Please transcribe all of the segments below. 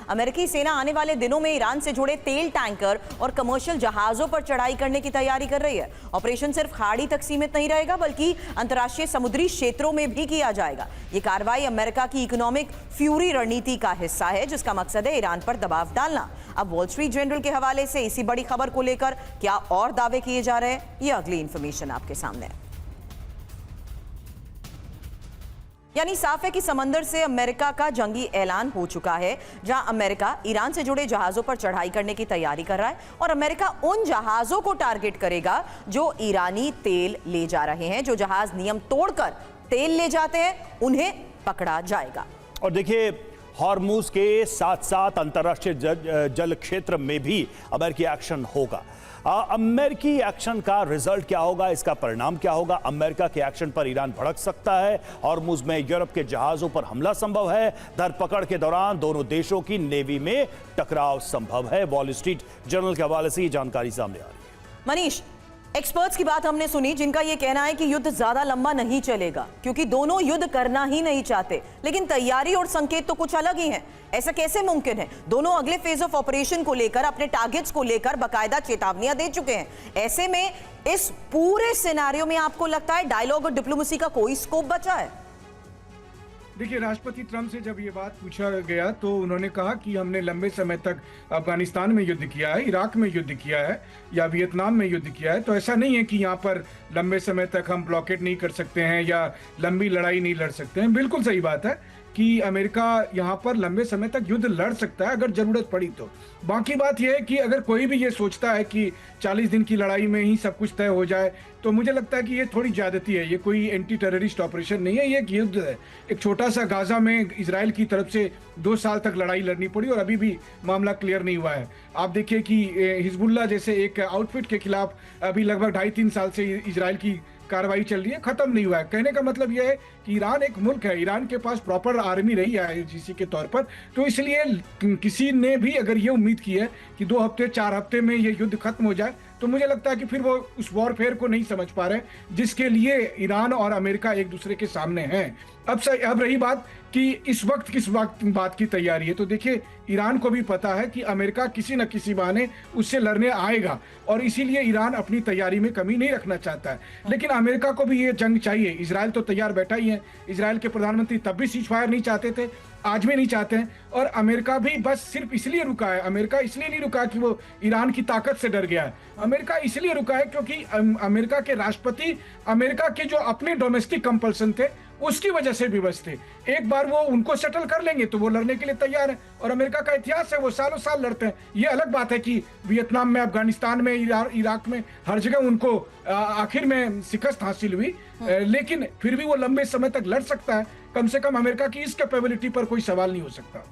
अमेरिकी सेना आने वाले दिनों में ईरान से जुड़े तेल टैंकर और कमर्शियल जहाजों पर चढ़ाई करने की तैयारी कर रही है। ऑपरेशन सिर्फ खाड़ी तक सीमित नहीं रहेगा, बल्कि अंतर्राष्ट्रीय समुद्री क्षेत्रों में भी किया जाएगा। ये कार्रवाई अमेरिका की इकोनॉमिक फ्यूरी रणनीति का हिस्सा है, जिसका मकसद है ईरान पर दबाव डालना। अब वॉल स्ट्रीट जर्नल के हवाले से इसी बड़ी खबर को लेकर क्या और दावे किए जा रहे हैं, ये अगली इंफॉर्मेशन आपके सामने है। यानी साफ है कि समंदर से अमेरिका का जंगी ऐलान हो चुका है, जहां अमेरिका ईरान से जुड़े जहाजों पर चढ़ाई करने की तैयारी कर रहा है और अमेरिका उन जहाजों को टारगेट करेगा जो ईरानी तेल ले जा रहे हैं। जो जहाज नियम तोड़कर तेल ले जाते हैं उन्हें पकड़ा जाएगा। और देखिए, हॉर्मुज के साथ साथ अंतर्राष्ट्रीय जल क्षेत्र में भी अमेरिकी एक्शन होगा। अमेरिकी एक्शन का रिजल्ट क्या होगा, इसका परिणाम क्या होगा? अमेरिका के एक्शन पर ईरान भड़क सकता है। हॉर्मुज में यूरोप के जहाजों पर हमला संभव है। धरपकड़ के दौरान दोनों देशों की नेवी में टकराव संभव है। वॉल स्ट्रीट जर्नल के हवाले से ये जानकारी सामने आ रही है। मनीष, एक्सपर्ट्स की बात हमने सुनी, जिनका यह कहना है कि युद्ध ज्यादा लंबा नहीं चलेगा, क्योंकि दोनों युद्ध करना ही नहीं चाहते, लेकिन तैयारी और संकेत तो कुछ अलग ही हैं। ऐसा कैसे मुमकिन है? दोनों अगले फेज ऑफ ऑपरेशन को लेकर, अपने टारगेट्स को लेकर बाकायदा चेतावनियां दे चुके हैं। ऐसे में इस पूरे सिनेरियो में आपको लगता है डायलॉग और डिप्लोमेसी का कोई स्कोप बचा है? देखिए, राष्ट्रपति ट्रंप से जब ये बात पूछा गया तो उन्होंने कहा कि हमने लंबे समय तक अफगानिस्तान में युद्ध किया है, इराक में युद्ध किया है या वियतनाम में युद्ध किया है, तो ऐसा नहीं है कि यहाँ पर लंबे समय तक हम ब्लॉकेट नहीं कर सकते हैं या लंबी लड़ाई नहीं लड़ सकते हैं। बिल्कुल सही बात है कि अमेरिका यहाँ पर लंबे समय तक युद्ध लड़ सकता है अगर जरूरत पड़ी तो। बाकी बात यह है कि अगर कोई भी ये सोचता है कि 40 दिन की लड़ाई में ही सब कुछ तय हो जाए, तो मुझे लगता है कि ये थोड़ी ज्यादती है। ये कोई एंटी टेररिस्ट ऑपरेशन नहीं है, ये एक युद्ध है। एक छोटा सा गाजा में इजराइल की तरफ से 2 साल तक लड़ाई लड़नी पड़ी और अभी भी मामला क्लियर नहीं हुआ है। आप देखिए कि हिजबुल्लाह जैसे एक आउटफिट के खिलाफ अभी लगभग 2.5-3 साल से इजराइल की कार्रवाई चल रही है, खत्म नहीं हुआ है। कहने का मतलब यह है कि ईरान एक मुल्क है, ईरान के पास प्रॉपर आर्मी रही है आईजीसी के तौर पर, तो इसलिए किसी ने भी अगर ये उम्मीद की है कि 2 हफ्ते 4 हफ्ते में ये युद्ध खत्म हो जाए, तो मुझे लगता है कि फिर वो उस वॉरफेयर को नहीं समझ पा रहे जिसके लिए ईरान और अमेरिका एक दूसरे के सामने हैं। अब रही बात कि इस वक्त किस बात की तैयारी है, तो देखिए ईरान को भी पता है कि अमेरिका किसी न किसी बहाने उससे लड़ने आएगा और इसीलिए ईरान अपनी तैयारी में कमी नहीं रखना चाहता है। लेकिन अमेरिका को भी ये जंग चाहिए। इजराइल तो तैयार बैठा ही है। इजराइल के प्रधानमंत्री तब भी सीज फायर नहीं चाहते थे, आज भी नहीं चाहते हैं, और अमेरिका भी बस सिर्फ इसलिए रुका है। अमेरिका इसलिए नहीं रुका कि वो ईरान की ताकत से डर गया है। अमेरिका इसलिए रुका है क्योंकि अमेरिका के राष्ट्रपति अमेरिका के जो अपने डोमेस्टिक कंपल्सन थे उसकी वजह से विवश थे। एक बार वो उनको सेटल कर लेंगे तो वो लड़ने के लिए तैयार है, और अमेरिका का इतिहास है, वो सालों साल लड़ते हैं। ये अलग बात है कि वियतनाम में, अफगानिस्तान में, इराक में हर जगह उनको आखिर में शिकस्त हासिल हुई, लेकिन फिर भी वो लंबे समय तक लड़ सकता है। कम से कम अमेरिका की इस कैपेबिलिटी पर कोई सवाल नहीं हो सकता।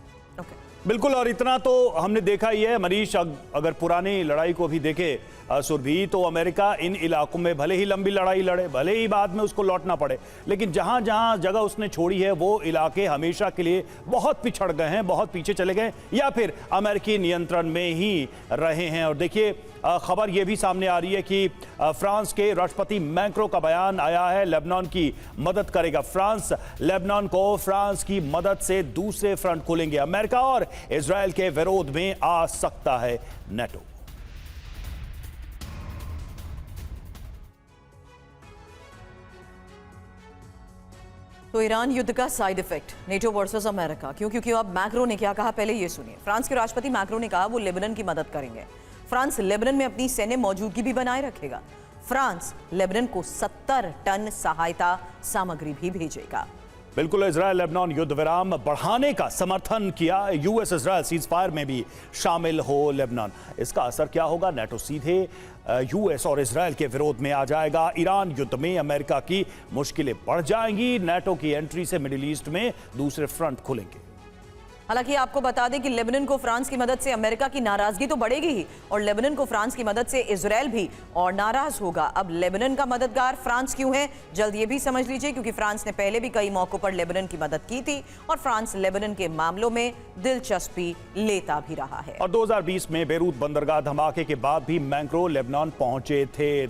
बिल्कुल, और इतना तो हमने देखा ही है मनीष। अगर पुरानी लड़ाई को भी देखे सुरभि, तो अमेरिका इन इलाकों में भले ही लंबी लड़ाई लड़े, भले ही बाद में उसको लौटना पड़े, लेकिन जहां जहां जगह उसने छोड़ी है वो इलाके हमेशा के लिए बहुत पिछड़ गए हैं, बहुत पीछे चले गए, या फिर अमेरिकी नियंत्रण में ही रहे हैं। और देखिए, खबर यह भी सामने आ रही है कि फ्रांस के राष्ट्रपति मैक्रों का बयान आया है, लेबनान की मदद करेगा फ्रांस। लेबनान को फ्रांस की मदद से दूसरे फ्रंट खोलेंगे। अमेरिका और इजराइल के विरोध में आ सकता है नेटो। तो ईरान युद्ध का side effect, NATO versus America. क्यों? क्योंकि अब मैक्रो ने क्या कहा, पहले ये सुनिए। फ्रांस के राष्ट्रपति मैक्रो ने कहा वो लेबनान की मदद करेंगे। फ्रांस लेबनान में अपनी सैन्य मौजूदगी भी बनाए रखेगा। फ्रांस लेबनान को 70 टन सहायता सामग्री भी भेजेगा। बिल्कुल, इजरायल लेबनान युद्ध विराम बढ़ाने का समर्थन किया। यूएस इजरायल सीज फायर में भी शामिल हो लेबनान। इसका असर क्या होगा? नेटो सीधे यूएस और इजरायल के विरोध में आ जाएगा। ईरान युद्ध में अमेरिका की मुश्किलें बढ़ जाएंगी। नेटो की एंट्री से मिडिल ईस्ट में दूसरे फ्रंट खुलेंगे। हालांकि आपको बता दें कि लेबनान को फ्रांस की मदद से अमेरिका की नाराजगी तो बढ़ेगी ही, और लेबनान को फ्रांस की मदद से इजरायल भी और नाराज होगा। अब लेबनान का मददगार फ्रांस क्यों है, जल्द ये भी समझ लीजिए, क्योंकि फ्रांस ने पहले भी कई मौकों पर लेबनान की मदद की थी और फ्रांस लेबनान के मामलों में दिलचस्पी लेता भी रहा है। और 2020 में बेरूत बंदरगाह धमाके के बाद भी मैक्रों लेबनान पहुंचे थे।